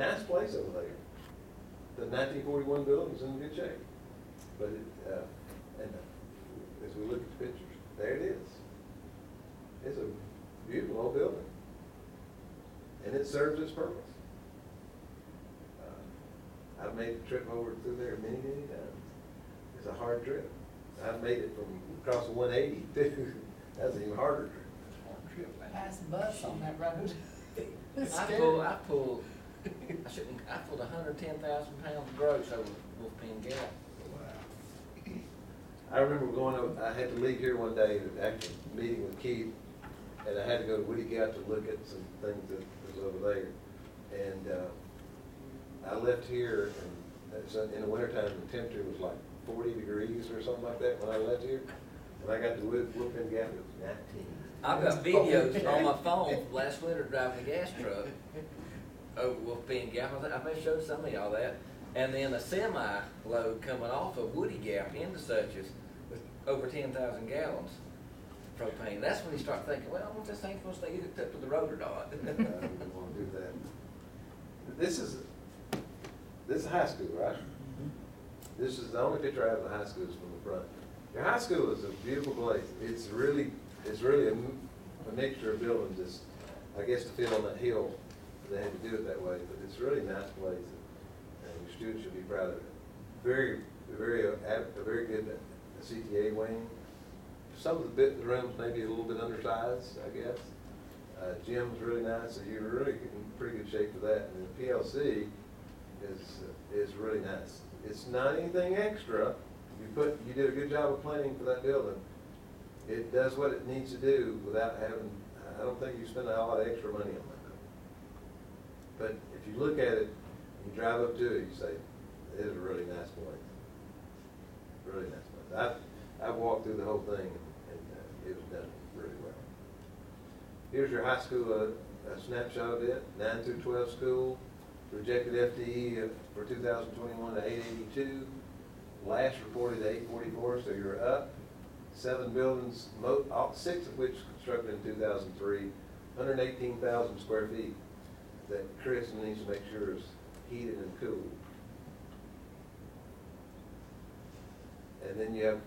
nice place over there. The 1941 building's in good shape. But as we look at the pictures, there it is. It's a beautiful old building. And it serves its purpose. I've made the trip over through there many, many times. It's a hard trip. I've made it from across the 180 too. That's an even harder trip. Pass the bus on that road. I pulled 110,000 pounds of gross over Wolfpen Gap. Wow. I remember going over, I had to leave here one day, actually meeting with Keith, and I had to go to Woody Gap to look at some things that was over there. And I left here, and in the wintertime, the temperature was like 40 degrees or something like that when I left here. When I got to Wolfpen Gap, it was 19. I've got videos on my phone from last winter driving a gas truck over Wolfpen Gap. I may show some of y'all that. And then a semi load coming off of Woody Gap into Suches with over 10,000 gallons of propane. That's when you start thinking, well, I want this thing supposed to stay hooked up to the road or not. I don't want to do that. This is high school, right? This is the only picture I have of the high school is from the front. Your high school is a beautiful place. It's really a mixture of buildings. It's, I guess, to fit on that hill, they had to do it that way. But it's a really nice place, and your students should be proud of it. Very good CTA wing. Some of the rooms may be a little bit undersized, I guess. Gym's really nice, so you're really in pretty good shape for that. And the PLC is really nice. It's not anything extra. You did a good job of planning for that building. It does what it needs to do without having, I don't think you spend a lot of extra money on that. But if you look at it, you drive up to it, you say, it is a really nice place. Really nice place. I've walked through the whole thing, and it was done really well. Here's your high school snapshot of it. 9 through 12 school. Projected FTE for 2021 to 882. Last reported 844, so you're up. 7 buildings, 6 of which constructed in 2003, 118,000 square feet that Chris needs to make sure is heated and cooled. And then you have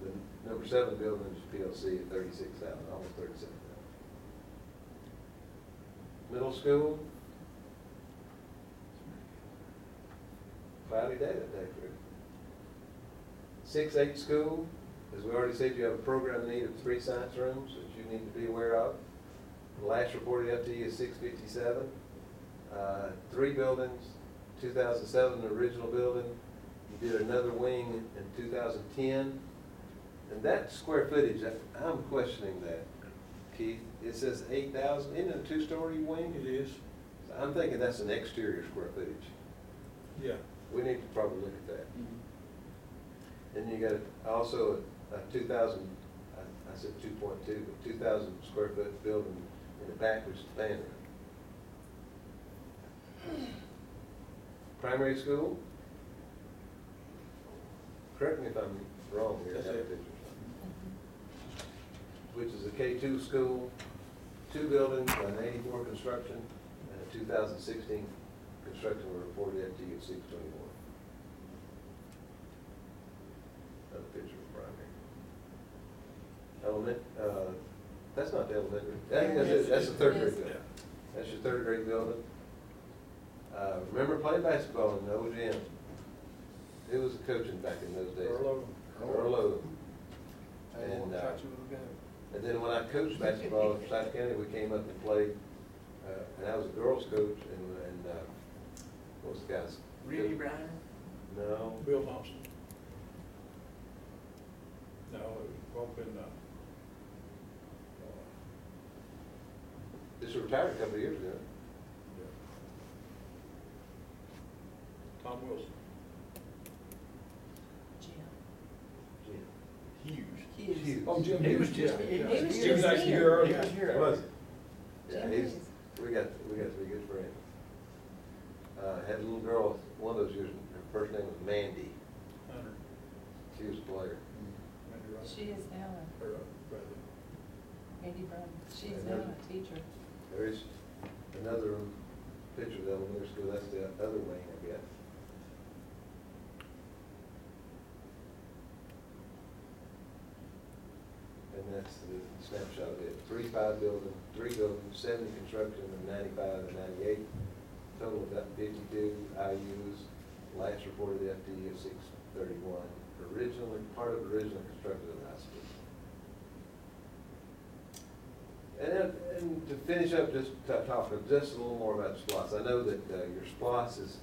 the number 7 building is PLC at 36,000, almost 37,000. Middle school, cloudy day that day, Chris. 6-8 school, as we already said, you have a program need of 3 science rooms that you need to be aware of. The last reported FTE is 657. 3 buildings, 2007, the original building. You did another wing in 2010. And that square footage, I'm questioning that, Keith. It says 8,000, isn't it a 2-story wing? It is. So I'm thinking that's an exterior square footage. Yeah. We need to probably look at that. Mm-hmm. Then you got also a 2,000, I said 2.2, but 2,000 square foot building in the back, which is the band room. Primary school, correct me if I'm wrong here, That's it. Which is a K2 school, 2 buildings, an 84 construction, and a 2016 construction were reported FTE at 621. Another picture of primary. That's not the elementary. That's the 3rd grade building. That's your 3rd grade building. Remember playing basketball in the old gym? Who was coaching back in those days? Earl Odom. And then when I coached basketball in South County, we came up and played, and I was a girls coach, and what was the guy's? Really, Brian? No. Bill Thompson. No, it won't been, Just retired a couple of years ago. yeah. Tom Wilson. Jim. Huge. Oh, Jim. He was just- yeah, he yeah. was He was just actually here. here earlier. He was here. Was it? Yeah, Jim he's, is. we got to be good friends. Had a little girl, one of those years, her first name was Mandy. Hunter. She was a player. Randy Rice. She is now Or, Bradley. Mandy Brown. She is now a teacher. There is another picture of the elementary school, that's the other wing, I guess. And that's the snapshot of it. 3 buildings, 70 construction in 95 and 98. Total of about 52 IUs. Last reported FTE of 631. Originally, part of original construction of the high school. And to finish up, just talking just a little more about SPLOST. I know that your SPLOST is,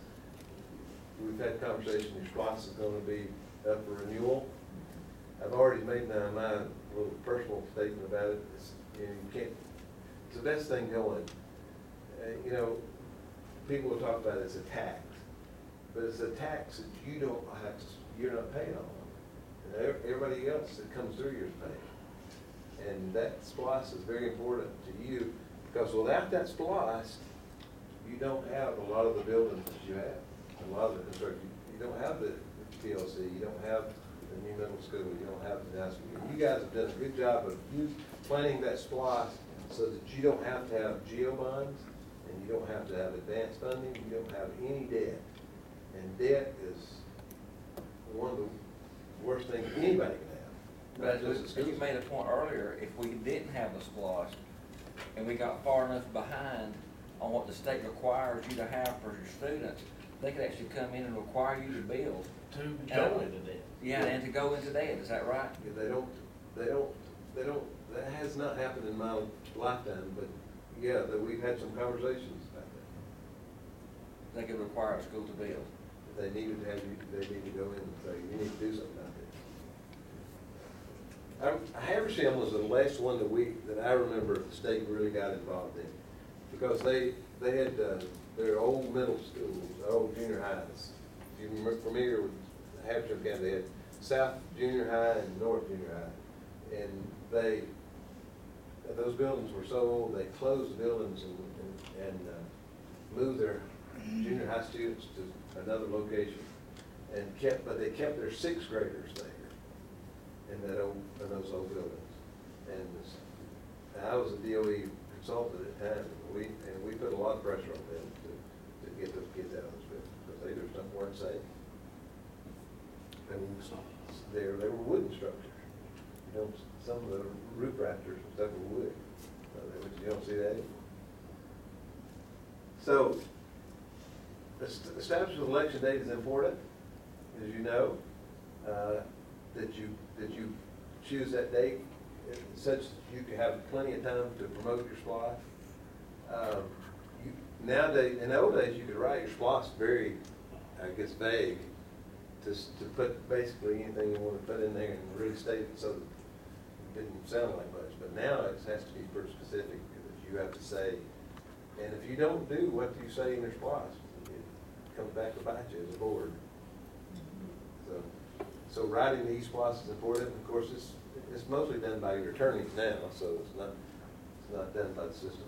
we've had conversation, your SPLOST is going to be up for renewal. I've already made my little personal statement about it. It's, you know, you can't, it's the best thing going. You know, people will talk about it as a tax, but it's a tax that you don't have to, you're not paying on. And everybody else that comes through you is paying. And that SPLOST is very important to you, because without that SPLOST, you don't have a lot of the buildings that you have, a lot of the construction. You don't have the PLC, you don't have the new middle school, you don't have the high school. You guys have done a good job of planning that SPLOST so that you don't have to have GEO bonds, and you don't have to have advanced funding, you don't have any debt. And debt is one of the worst things anybody can have. But you made a point earlier, if we didn't have the SPLOST and we got far enough behind on what the state requires you to have for your students, they could actually come in and require you to build. To go into that. Yeah, and to go into that, is that right? Yeah, they don't, that has not happened in my lifetime, but yeah, we've had some conversations about that. They could require a school to build. They needed to have you, they need to go in and say, you need to do something about that. Haversham was the last one that I remember the state really got involved in, because they had their old middle schools, old junior highs. If you're familiar with Haversham County, they had South Junior High and North Junior High, and those buildings were so old they closed the buildings and moved their junior high students to another location, and but they kept their 6th graders there in those old buildings. And I was a DOE consultant at the time, and we put a lot of pressure on them to get those kids out of those buildings, because they just weren't safe. And they were wooden structures. You know, some of the roof rafters and stuff were wood. You don't see that anymore. So, establishing an election date is important, as you know, that you choose that date such that you can have plenty of time to promote your SPLOST. Nowadays, in the old days, you could write your SPLOST very, I guess, vague, to put basically anything you want to put in there and really state it so that it didn't sound like much. But now it has to be pretty specific that you have to say. And if you don't do what you say in your SPLOST, it comes back to bite you as a board. So writing the SPLOST is important. Of course, it's mostly done by your attorneys now, so it's not done by the system.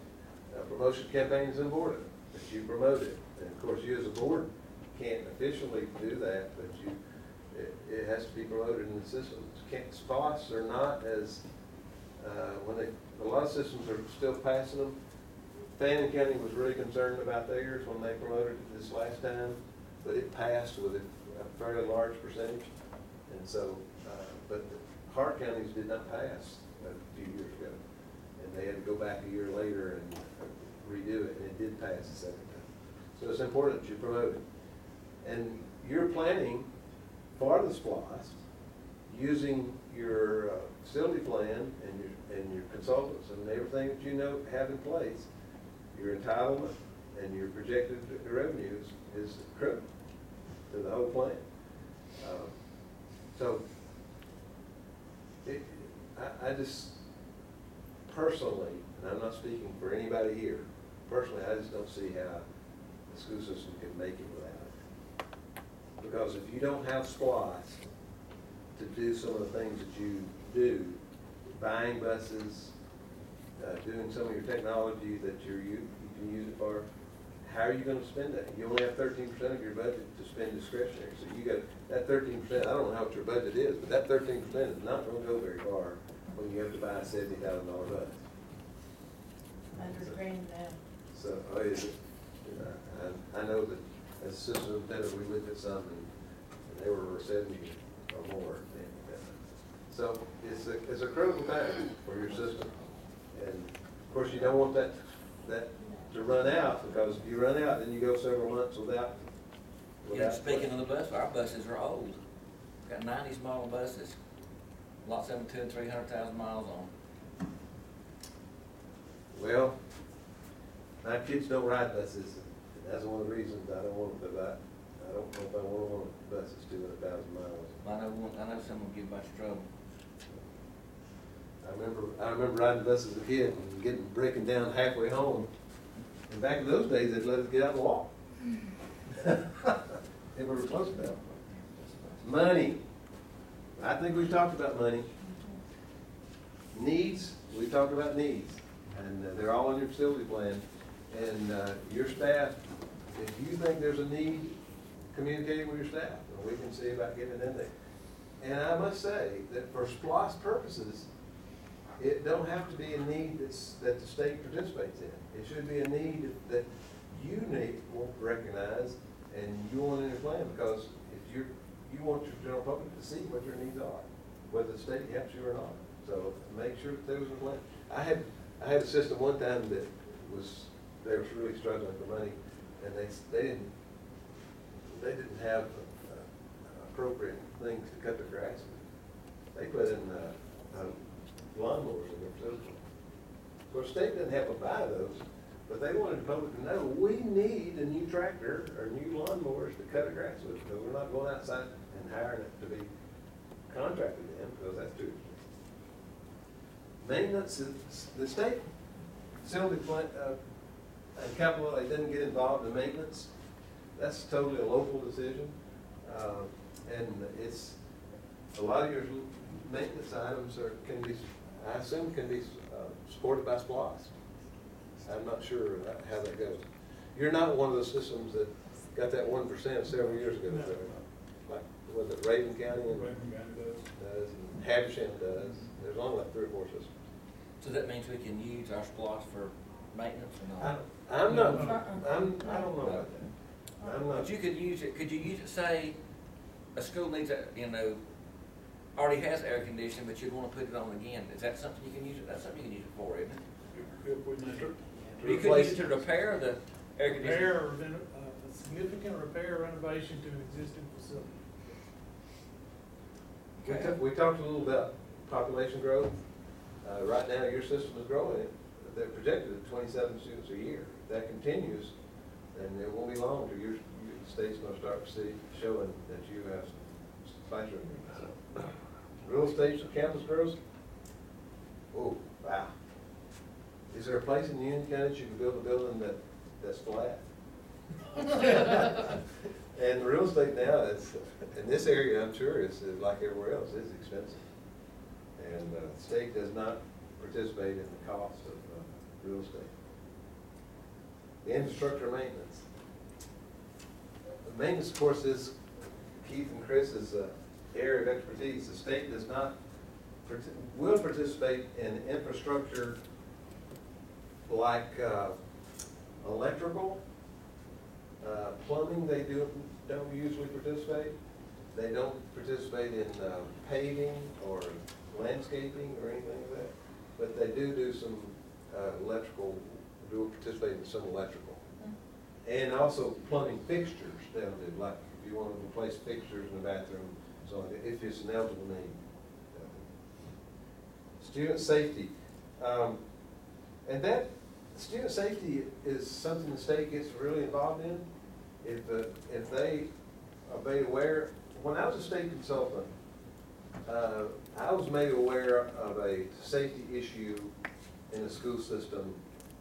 Promotion campaign is important, that you promote it. And of course, you as a board can't officially do that, but it has to be promoted in the system. SPLOSTs are not as, a lot of systems are still passing them. Fannin County was really concerned about theirs when they promoted it this last time, but it passed with a fairly large percentage. And so, but Hart counties did not pass a few years ago, and they had to go back a year later and redo it, and it did pass the second time. So it's important that you promote it. And you're planning for the SPLOST using your facility plan and your consultants and everything that you know have in place. Your entitlement and your projected revenues is critical to the whole plan. I just personally, and I'm not speaking for anybody here, personally, I just don't see how the school system can make it without it. Because if you don't have SPLOST to do some of the things that you do, buying buses, doing some of your technology that you can use it for, how are you going to spend that? You only have 13% of your budget to spend discretionary. So you got that 13%, I don't know how much your budget is, but that 13% is not going to go very far when you have to buy a $70,000 bus. $100,000 now. So, oh, is it? I know that as assistant superintendent, we looked at some and they were 70 or more. So it's a critical time for your system. And of course, you don't want that to run out, because if you run out, then you go several months without. Yeah, speaking of the bus, our buses are old. Got 90 small buses. Lots of them 200,000 and 300,000 miles on. Well, my kids don't ride buses, and that's one of the reasons I don't want them to ride. I don't know if I want one of the buses 200,000 miles. I know some will give a bunch of trouble. I remember riding buses as a kid and breaking down halfway home. And back in those days, they'd let us get out and walk. They were close enough. Money. I think we've talked about money. Needs, we talked about needs. And they're all in your facility plan. And your staff, if you think there's a need, communicate with your staff, and we can see about getting it in there. And I must say that for SPLOST purposes, it don't have to be a need that the state participates in. It should be a need that you will recognize and you want in your plan, because if you want your general public to see what your needs are, whether the state helps you or not. So make sure that there was a plan. I had a system one time that they were really struggling for money, and they didn't have appropriate things to cut their grass with. They put in lawnmowers in their facility. Of course, the state doesn't have to buy those, but they wanted the public to know, we need a new tractor or new lawnmowers to cut the grass with, because we're not going outside and hiring it to be contracted in, because that's too expensive. Maintenance, the state facility plant, and capital, they didn't get involved in maintenance. That's totally a local decision. And it's, a lot of your maintenance items can be, I assume, can be supported by SPLOST. I'm not sure how that goes. You're not one of those systems that got that 1% several years ago. No. Like, was it Raven County? Raven County does. And Habersham does. There's only like 3 or 4 systems. So that means we can use our SPLOST for maintenance or not? I don't know about that. I'm not. But you could use it, say, a school needs already has air conditioning, but you'd want to put it on again. Is that something you can use it? That's something you can use it for, isn't it? If we need to You could use it to repair the air conditioning. Repair, a significant repair renovation to an existing facility. We talked a little about population growth. Right now, your system is growing. They're projected at 27 students a year. If that continues, then it won't be long till your state's going to start showing that you have some classroom. Real estate campus growth. Oh, wow. Is there a place in Union County that you can build a building that's flat? And real estate now, in this area, I'm sure, is like everywhere else, is expensive. And the state does not participate in the cost of real estate. The infrastructure maintenance. The maintenance, of course, is Keith and Chris's area of expertise. The state does not, will participate in infrastructure like electrical, plumbing. They don't usually participate. They don't participate in paving or landscaping or anything like that. But they do some electrical. Do participate in some electrical, and also plumbing fixtures. They'll do, like if you want to replace fixtures in the bathroom. So if it's an eligible need. Student safety, and that student safety is something the state gets really involved in. If they are made aware, when I was a state consultant, I was made aware of a safety issue in the school system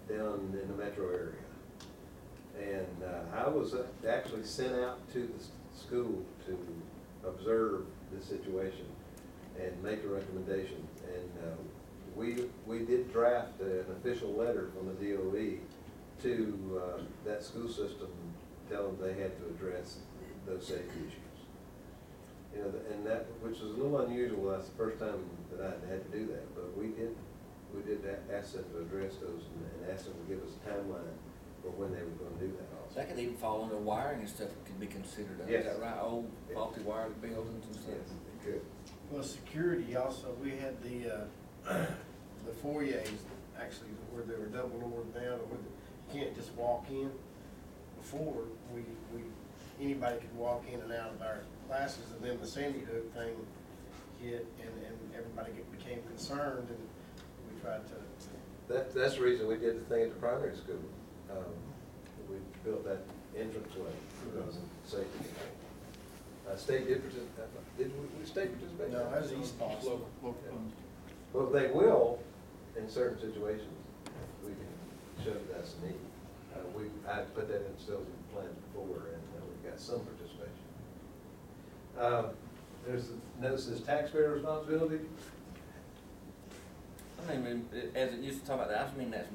down in the metro area. And I was actually sent out to the school to observe the situation and make a recommendation. And we did draft an official letter from the DOE to that school system, telling them they had to address those safety issues. You know, and that, which is a little unusual. That's the first time that I had to do that, but we did ask them to address those and ask them to give us a timeline or when they were gonna do that also. That could even fall under wiring and stuff could be considered, Yes. is that right? Old faulty wired buildings and stuff. Yes, it could. Well, security also, we had the foyers, actually, where they were double doors now, where you can't just walk in. Before, anybody could walk in and out of our classes, and then the Sandy Hook thing hit, and everybody became concerned, and we tried to. That's the reason we did the thing at the primary school. We built that entranceway because of safety. State did participate, did we state participate? No, that was ESPLOST. Well, they will, in certain situations, we can show that that's a need. I put that in facility plans before, and we've got some participation. Notice this taxpayer responsibility. I mean, as it used to talk about that, I mean that's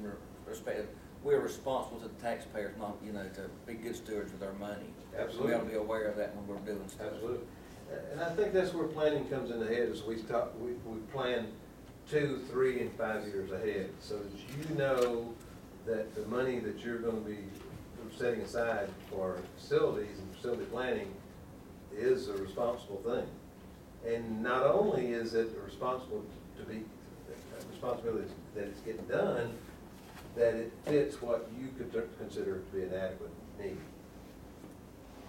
respect, we're responsible to the taxpayers, not, to be good stewards with our money. Absolutely. We ought to be aware of that when we're doing stuff. Absolutely. And I think that's where planning comes in the head, is we plan 2, 3, and 5 years ahead, so that you know that the money that you're gonna be setting aside for facilities and facility planning is a responsible thing. And not only is it a responsibility that it's getting done, that it fits what you could consider to be an adequate need.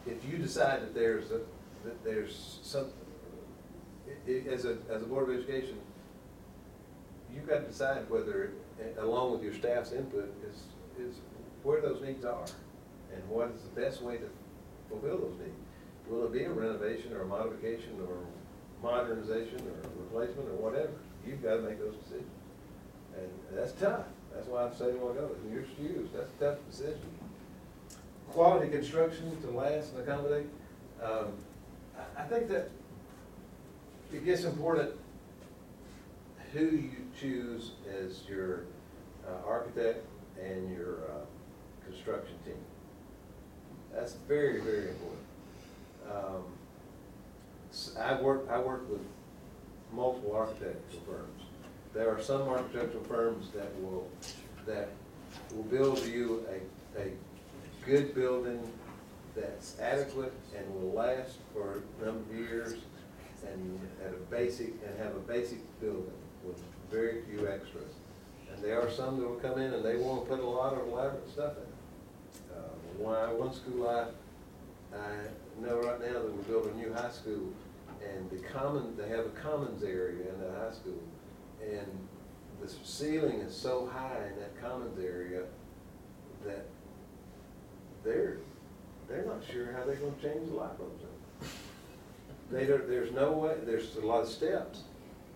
If you decide that there's some, as a Board of Education, you've got to decide whether, along with your staff's input, is where those needs are and what is the best way to fulfill those needs. Will it be a renovation or a modification or modernization or replacement or whatever? You've got to make those decisions. And that's tough. That's why I'm saying a while ago, in your shoes, that's a tough decision. Quality construction to last and accommodate. I think that it gets important who you choose as your architect and your construction team. That's very, very important. I work with multiple architectural firms. There are some architectural firms that will build you a good building that's adequate and will last for a number of years and have a basic building with very few extras. And there are some that will come in and they want to put a lot of elaborate stuff in it. One school I know right now that we built a new high school, and they have a commons area in the high school, and the ceiling is so high in that commons area that they're not sure how they're going to change the light bulbs in it. There's no way. There's a lot of steps,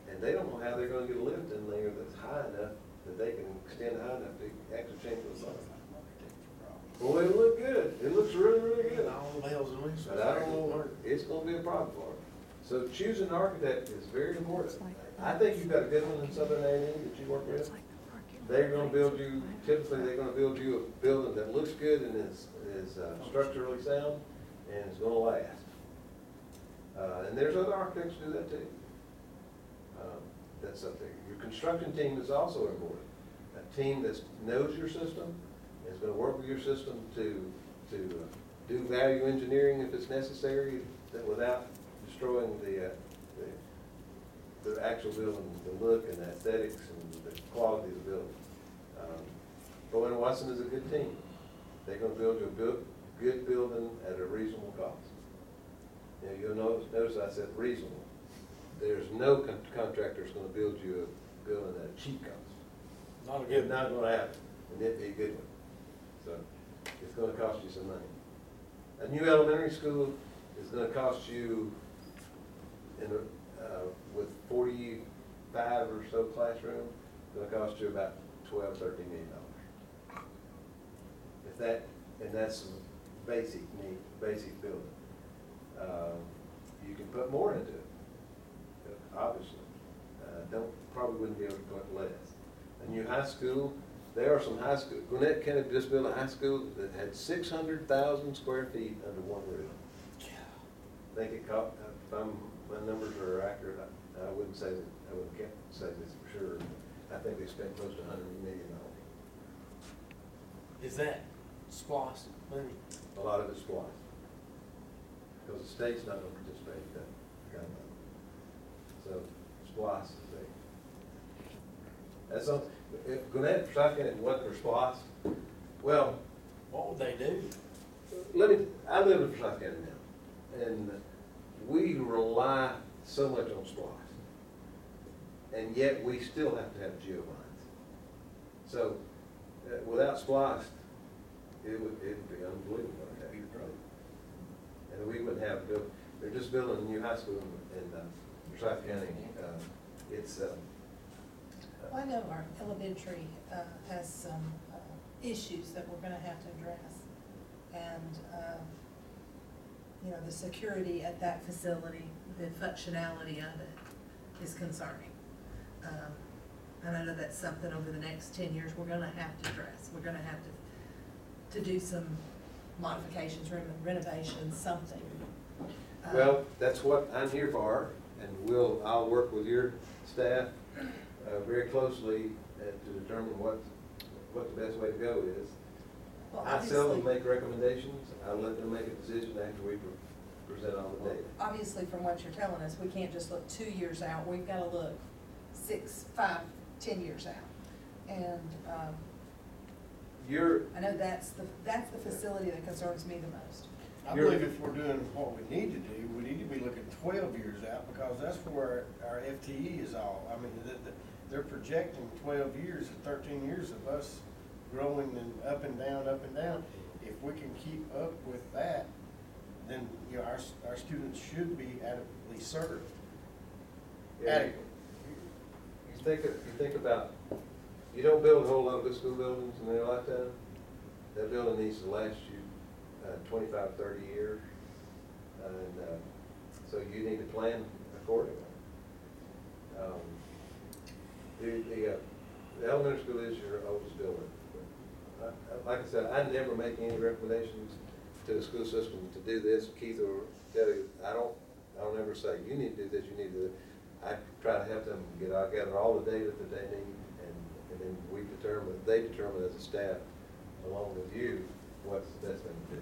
and they don't know how they're going to get a lift in there that's high enough that they can extend high enough to actually change those lights. Well, it look good. It looks really, really good. But I don't know, it's gonna be a problem for them. So choosing an architect is very important. I think you've got a good one in Southern A&M that you work with. They're gonna build you, typically they're gonna build you a building that looks good and is structurally sound and is gonna last. And there's other architects who do that too. That's up there. Your construction team is also important. A team that knows your system, is going to work with your system to do value engineering if it's necessary, that without destroying the actual building, the look and the aesthetics and the quality of the building. Bowen & Watson is a good team. They're going to build you a good building at a reasonable cost. You'll notice I said reasonable. There's no contractor that's going to build you a building at a cheap cost. It's not going to happen, and it'd be a good one. So it's going to cost you some money. A new elementary school is going to cost you, with 45 or so classrooms, it's going to cost you about $12, $13 million. And that's basic building. You can put more into it, obviously. Probably wouldn't be able to put less. A new high school. There are some high schools. Gwinnett County just built a high school that had 600,000 square feet under one roof. I think it cost, if my numbers are accurate, I wouldn't say this for sure. I think they spent close to $100 million. Is that SPLOST money. A lot of it's SPLOST. Because the state's not gonna participate in that kind of money. So SPLOST is that's all, if Gwinnett, Forsyth County wasn't for SPLOST, well, What would they do? I live in Forsyth County now, and we rely so much on SPLOST. And yet we still have to have geo lines. So, without SPLOST, it'd be unbelievable. That'd be great. And we wouldn't have, they're just building a new high school in Forsyth County. It's, Well, I know our elementary has some issues that we're gonna have to address. And, you know, the security at that facility, the functionality of it is concerning. And I know that's something over the next 10 years we're gonna have to address. We're gonna have to do some modifications, renovations, something. well, that's what I'm here for, and I'll work with your staff very closely to determine what the best way to go is. Well, I seldom obviously- make recommendations, I let them make a decision after we present all the data. Obviously, from what you're telling us, we can't just look 2 years out, we've gotta look 6, 5, 10 years out. And, I know that's the facility that concerns me the most. I believe if we're doing what we need to do, we need to be looking 12 years out, because that's where our FTE is all. I mean, they're projecting 12 years and 13 years of us growing and up and down, up and down. If we can keep up with that, then, you know, our students should be adequately served. Yeah. Adequate. You think about, you don't build a whole lot of good school buildings in their lifetime. That building needs to last you 25, 30 years. And so you need to plan accordingly. The elementary school is your oldest building. Like I said, I never make any recommendations to the school system to do this. Keith will tell you, I don't ever say, you need to do this, you need to do it. I try to help them gather all the data that they need, and then they determine as a staff, along with you, what's the best thing to do.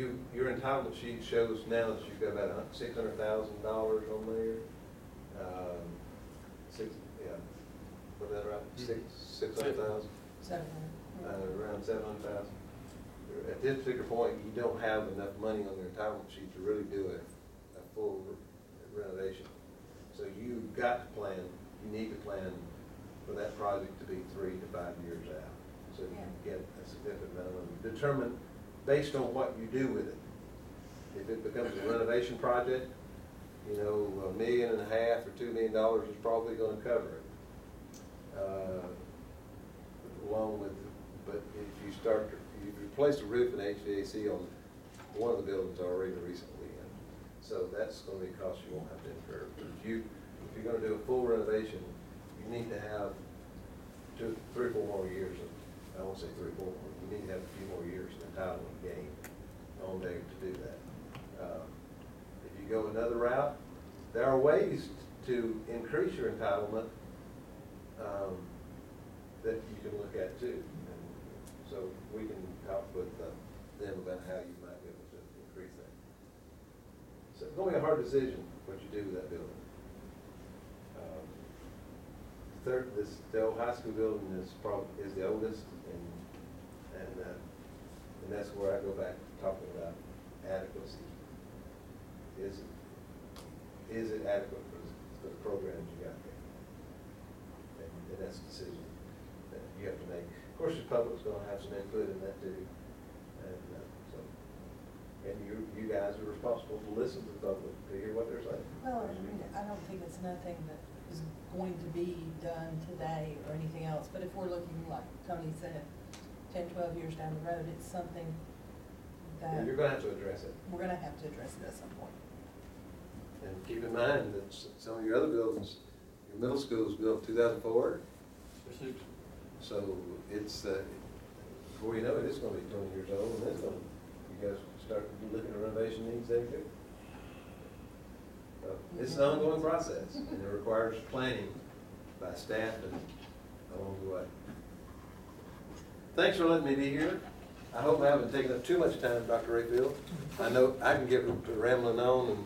And your entitlement sheet shows now that you've got about $600,000 on there. Was that right? 600,000? 700. Around 700,000. At this particular point, you don't have enough money on your entitlement sheet to really do a full renovation. So you've got to plan, you need to plan for that project to be 3 to 5 years out. So you can get a significant amount of money. Determine based on what you do with it. If it becomes a renovation project, you know, $1.5 million or $2 million is probably going to cover it. Along with, but if you replace the roof and HVAC on one of the buildings already recently, and so that's going to be a cost you won't have to incur. If you're going to do a full renovation, you need to have 2, 3 or 4 more years of, I won't say 3 or 4 more, you need to have a few more years of entitlement gain on there to do that. If you go another route, there are ways to increase your entitlement that you can look at too. And so we can talk with them about how you might be able to increase that. So it's going to be a hard decision what you do with that building. The old high school building is the oldest, and that's where I go back to talking about adequacy. Is it adequate for the programs you got there? And that's a decision that you have to make. Of course, the public's going to have some input in that too, and you guys are responsible to listen to the public to hear what they're saying. Well, I mean, I don't think it's nothing that is going to be done today or anything else, but if we're looking, like Tony said, 10, 12 years down the road, it's something that And you're going to have to address it. we're gonna have to address it at some point. And keep in mind that some of your other buildings, your middle school was built in 2004. So it's, before you know it, it's going to be 20 years old, and you guys start looking at renovation needs there too. So it's an ongoing process, and it requires planning by staff and along the way. thanks for letting me be here. I hope I haven't taken up too much time, Dr. Rayfield. I know I can get rambling on and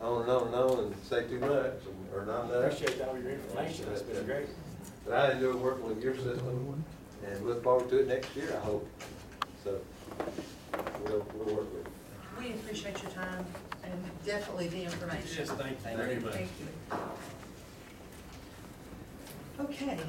on and on and on and say too much, or not enough. Appreciate all your information, it's been great. But I enjoy working with your system and look forward to it next year, I hope. So, we'll work with it. We appreciate your time and definitely the information. Yes, thank you Thank very you. much. Thank you. Okay,